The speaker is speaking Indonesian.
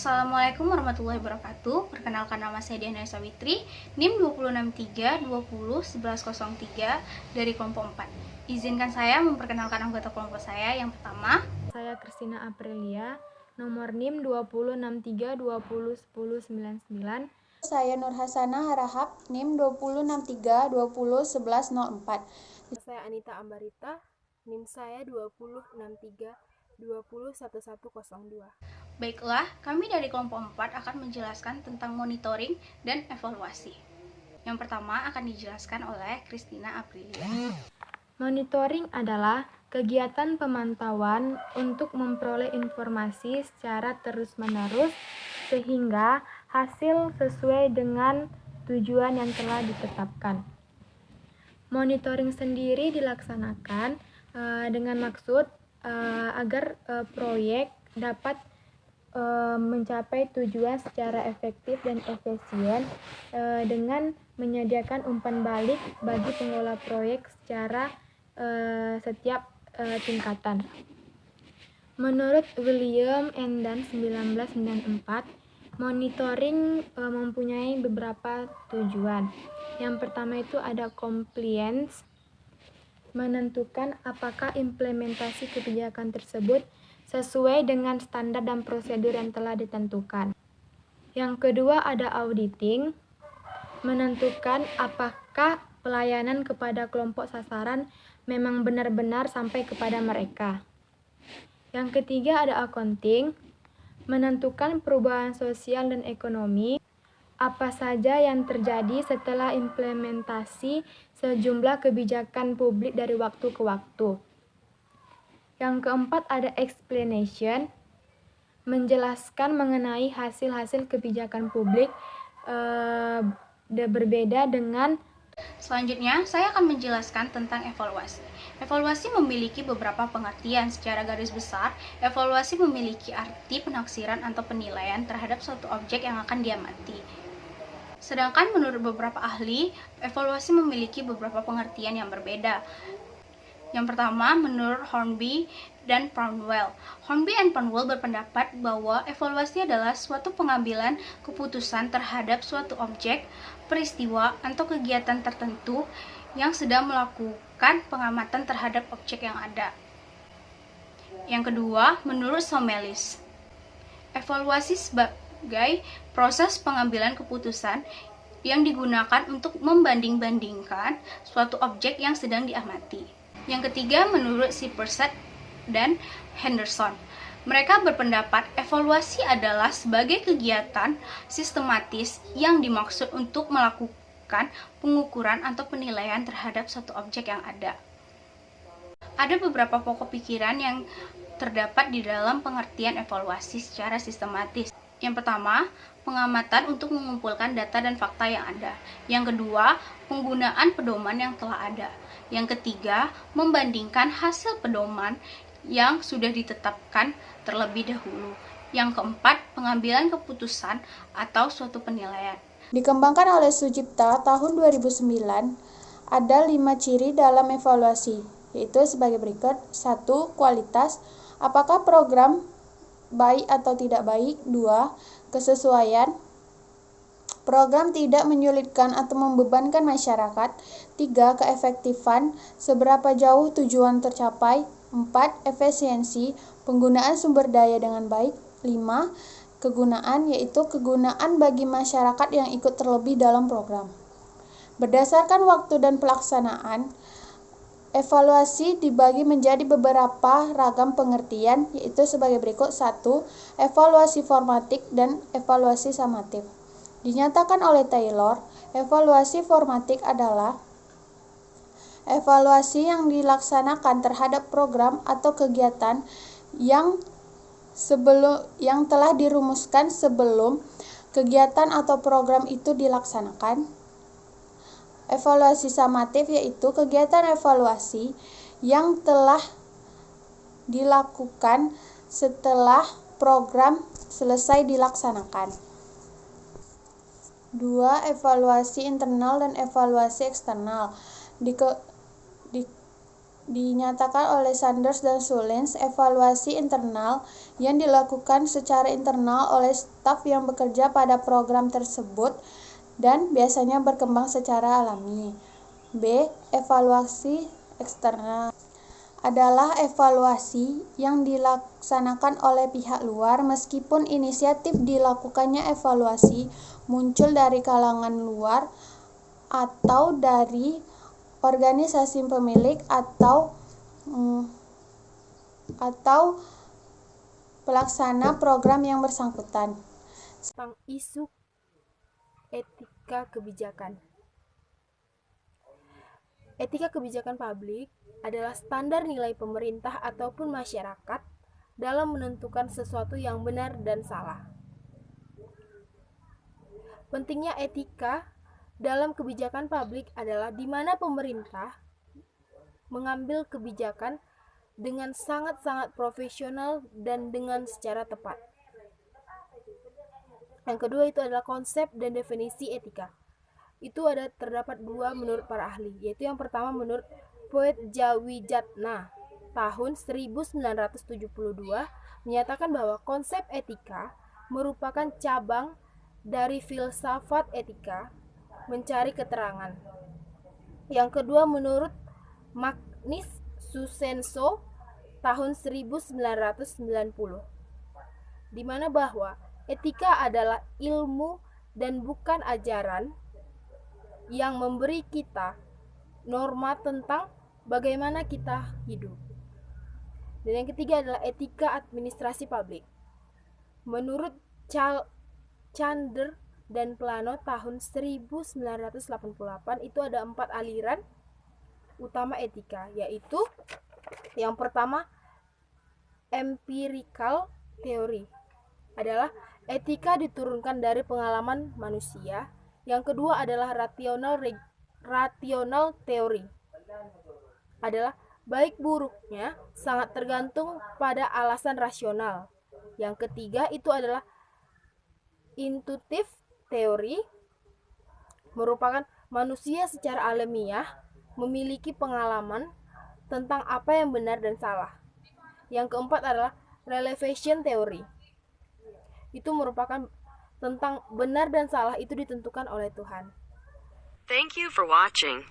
Assalamualaikum warahmatullahi wabarakatuh. Perkenalkan, nama saya Diana Sawitri, NIM 263201103 dari kelompok 4. Izinkan saya memperkenalkan anggota kelompok saya. Yang pertama, saya Christina Aprilia, nomor NIM 20632010199. Saya Nur Hasanah Harahap, NIM 20632011104. Saya Anita Ambarita, NIM saya 20632011102. Baiklah, kami dari kelompok 4 akan menjelaskan tentang monitoring dan evaluasi. Yang pertama akan dijelaskan oleh Christina Aprilia. Monitoring adalah kegiatan pemantauan untuk memperoleh informasi secara terus-menerus sehingga hasil sesuai dengan tujuan yang telah ditetapkan. Monitoring sendiri dilaksanakan dengan maksud agar proyek dapat mencapai tujuan secara efektif dan efisien dengan menyediakan umpan balik bagi pengelola proyek secara setiap tingkatan. Menurut William Endan 1994, monitoring mempunyai beberapa tujuan. Yang pertama itu ada compliance, menentukan apakah implementasi kebijakan tersebut sesuai dengan standar dan prosedur yang telah ditentukan. Yang kedua ada auditing, menentukan apakah pelayanan kepada kelompok sasaran memang benar-benar sampai kepada mereka. Yang ketiga ada accounting, menentukan perubahan sosial dan ekonomi, apa saja yang terjadi setelah implementasi sejumlah kebijakan publik dari waktu ke waktu. Yang keempat ada explanation, menjelaskan mengenai hasil-hasil kebijakan publik berbeda dengan. Selanjutnya, saya akan menjelaskan tentang evaluasi. Evaluasi memiliki beberapa pengertian. Secara garis besar, evaluasi memiliki arti penaksiran atau penilaian terhadap suatu objek yang akan diamati. Sedangkan menurut beberapa ahli, evaluasi memiliki beberapa pengertian yang berbeda. Yang pertama, menurut Hornby dan Brownell. Hornby dan Brownell berpendapat bahwa evaluasi adalah suatu pengambilan keputusan terhadap suatu objek, peristiwa, atau kegiatan tertentu yang sedang melakukan pengamatan terhadap objek yang ada. Yang kedua, menurut Somelis, evaluasi sebagai proses pengambilan keputusan yang digunakan untuk membanding-bandingkan suatu objek yang sedang diamati. Yang ketiga, menurut Siperset dan Henderson, mereka berpendapat evaluasi adalah sebagai kegiatan sistematis yang dimaksud untuk melakukan pengukuran atau penilaian terhadap suatu objek yang ada. Ada beberapa pokok pikiran yang terdapat di dalam pengertian evaluasi secara sistematis. Yang pertama, pengamatan untuk mengumpulkan data dan fakta yang ada. Yang kedua, penggunaan pedoman yang telah ada. Yang ketiga, membandingkan hasil pedoman yang sudah ditetapkan terlebih dahulu. Yang keempat, pengambilan keputusan atau suatu penilaian. Dikembangkan oleh Sujipta tahun 2009, ada 5 ciri dalam evaluasi, yaitu sebagai berikut. 1. Kualitas, apakah program baik atau tidak baik. 2. Kesesuaian, program tidak menyulitkan atau membebankan masyarakat. 3. Keefektifan, seberapa jauh tujuan tercapai. 4. Efisiensi, penggunaan sumber daya dengan baik. 5. Kegunaan, yaitu kegunaan bagi masyarakat yang ikut terlebih dalam program. Berdasarkan waktu dan pelaksanaan, evaluasi dibagi menjadi beberapa ragam pengertian, yaitu sebagai berikut. 1. Evaluasi formatif dan evaluasi samatif. Dinyatakan oleh Taylor, evaluasi formatif adalah evaluasi yang dilaksanakan terhadap program atau kegiatan yang telah dirumuskan sebelum kegiatan atau program itu dilaksanakan. Evaluasi samatif yaitu kegiatan evaluasi yang telah dilakukan setelah program selesai dilaksanakan. 2. Evaluasi internal dan evaluasi eksternal. Dinyatakan oleh Sanders dan Sullins, evaluasi internal yang dilakukan secara internal oleh staf yang bekerja pada program tersebut dan biasanya berkembang secara alami. B. Evaluasi eksternal adalah evaluasi yang dilaksanakan oleh pihak luar meskipun inisiatif dilakukannya evaluasi muncul dari kalangan luar atau dari organisasi pemilik atau pelaksana program yang bersangkutan. Tentang isu etika kebijakan. Etika kebijakan publik adalah standar nilai pemerintah ataupun masyarakat dalam menentukan sesuatu yang benar dan salah. Pentingnya etika dalam kebijakan publik adalah di mana pemerintah mengambil kebijakan dengan sangat-sangat profesional dan dengan secara tepat. Yang kedua itu adalah konsep dan definisi etika. Itu terdapat dua menurut para ahli, yaitu yang pertama menurut Poetjawijatna tahun 1972 menyatakan bahwa konsep etika merupakan cabang dari filsafat etika mencari keterangan. Yang kedua menurut Magnus Susenso tahun 1990, di mana bahwa etika adalah ilmu dan bukan ajaran yang memberi kita norma tentang bagaimana kita hidup. Dan yang ketiga adalah etika administrasi publik. Menurut Chandler dan Plano tahun 1988 itu ada 4 aliran utama etika, yaitu yang pertama empirical theory adalah etika diturunkan dari pengalaman manusia. Yang kedua adalah rational theory adalah baik buruknya sangat tergantung pada alasan rasional. Yang ketiga itu adalah intuitive theory, merupakan manusia secara alamiah memiliki pengalaman tentang apa yang benar dan salah. Yang keempat adalah relevation theory. Itu merupakan tentang benar dan salah itu ditentukan oleh Tuhan. Thank you for watching.